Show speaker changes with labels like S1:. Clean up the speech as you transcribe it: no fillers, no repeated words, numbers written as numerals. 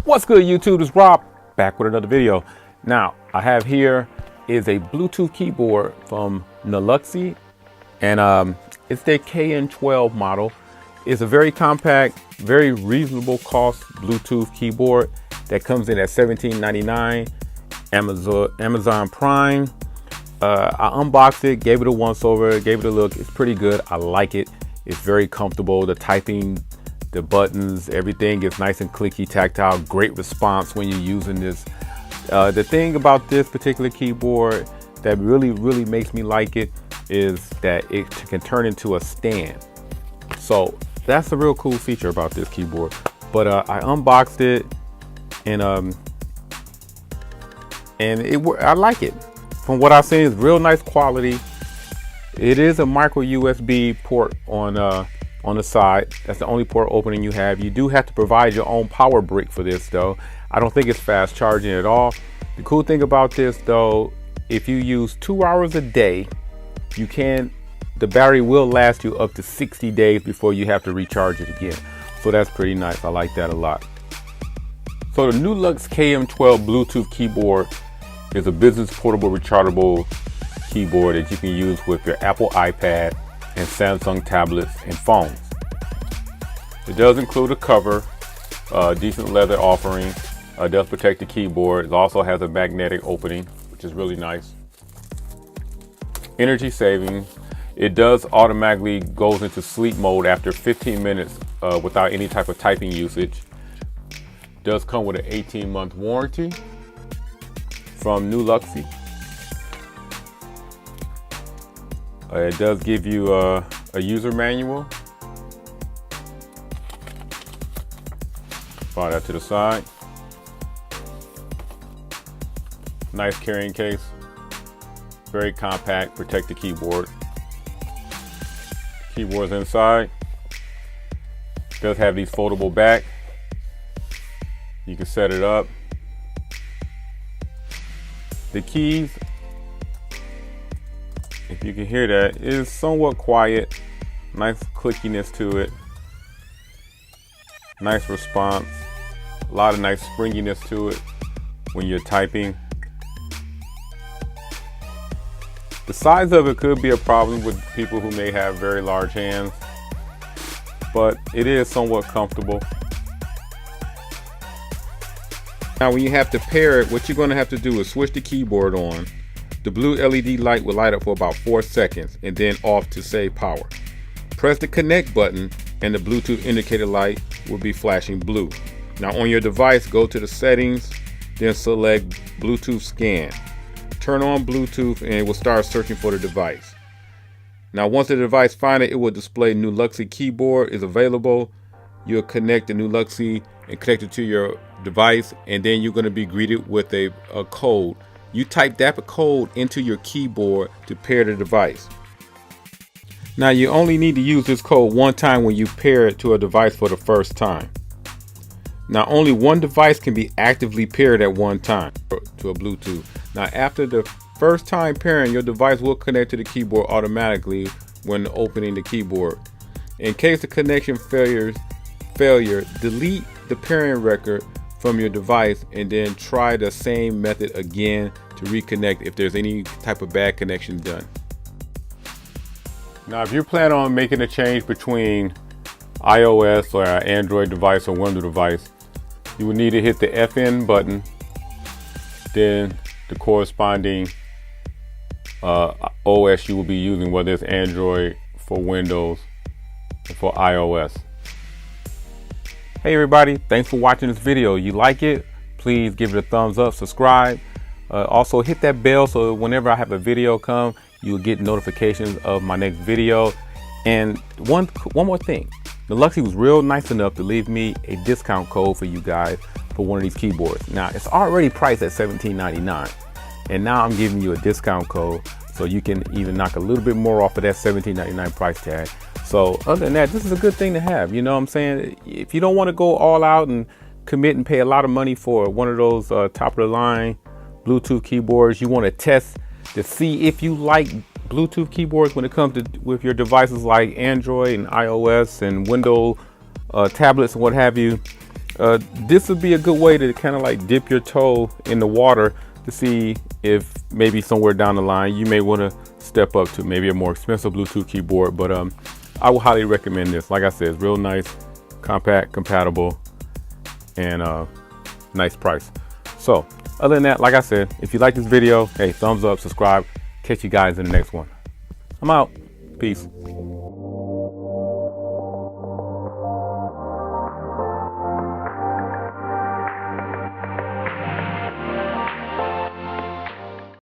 S1: What's good, YouTube? It's Rob back with another video. Now I have here is a Bluetooth keyboard from Nulaxy, and it's their KN12 model. It's a very compact, very reasonable cost Bluetooth keyboard that comes in at $17.99 Amazon Prime. I unboxed it, gave it a once over, gave it a look. It's pretty good. I like it. It's very comfortable. The typing, the buttons, everything is nice and clicky, tactile. Great response when you're using this. The thing about this particular keyboard that really makes me like it is that it can turn into a stand. So that's a real cool feature about this keyboard. But I unboxed it, and I like it. From what I've seen, it's real nice quality. It is a micro USB port on the side. That's the only port opening you have. You do have to provide your own power brick for this though. I don't think it's fast charging at all. The cool thing about this though, if you use 2 hours a day, the battery will last you up to 60 days before you have to recharge it again. So that's pretty nice. I like that a lot. So the Nulaxy KM12 Bluetooth keyboard is a business portable rechargeable keyboard that you can use with your Apple iPad and Samsung tablets and phones. It does include a cover, decent leather offering. It does protect the keyboard. It also has a magnetic opening, which is really nice. Energy saving. It does automatically goes into sleep mode after 15 minutes without any type of typing usage. It does come with an 18-month warranty from Nulaxy. It does give you a user manual. File that to the side. Nice carrying case. Very compact, protect the keyboard. Keyboard's inside. It does have these foldable back. You can set it up. The keys, if you can hear that, is somewhat quiet. Nice clickiness to it. Nice response. A lot of nice springiness to it when you're typing. The size of it could be a problem with people who may have very large hands, but it is somewhat comfortable. Now when you have to pair it, what you're going to have to do is switch the keyboard on. The blue LED light will light up for about 4 seconds and then off to save power. Press the connect button and the Bluetooth indicator light will be flashing blue. Now on your device, go to the settings, then select Bluetooth scan. Turn on Bluetooth and it will start searching for the device. Now once the device finds it will display Nulaxy keyboard is available. You'll connect the Nulaxy and connect it to your device, and then you're going to be greeted with a code. You type that code into your keyboard to pair the device. Now you only need to use this code one time when you pair it to a device for the first time. Now only one device can be actively paired at one time to a Bluetooth. Now after the first time pairing, your device will connect to the keyboard automatically when opening the keyboard. In case the connection failure, delete the pairing record from your device and then try the same method again to reconnect if there's any type of bad connection done. Now if you plan on making a change between iOS or an Android device or Windows device, you will need to hit the FN button, then the corresponding OS you will be using, whether it's Android, for Windows, or for iOS. Hey everybody, thanks for watching this video. You like it? Please give it a thumbs up, subscribe. Also hit that bell so whenever I have a video come, you'll get notifications of my next video. And one more thing, Nulaxy was real nice enough to leave me a discount code for you guys for one of these keyboards. Now it's already priced at $17.99, and now I'm giving you a discount code so you can even knock a little bit more off of that $17.99 price tag. So other than that, this is a good thing to have. You know what I'm saying? If you don't want to go all out and commit and pay a lot of money for one of those top of the line Bluetooth keyboards, you want to test to see if you like Bluetooth keyboards when it comes to with your devices like Android and iOS and Windows tablets and what have you, this would be a good way to kind of like dip your toe in the water to see if maybe somewhere down the line you may want to step up to maybe a more expensive Bluetooth keyboard. But I would highly recommend this. Like I said, it's real nice, compact, compatible, and nice price. So other than that, like I said, if you like this video, hey, thumbs up, subscribe. Catch you guys in the next one. I'm out. Peace.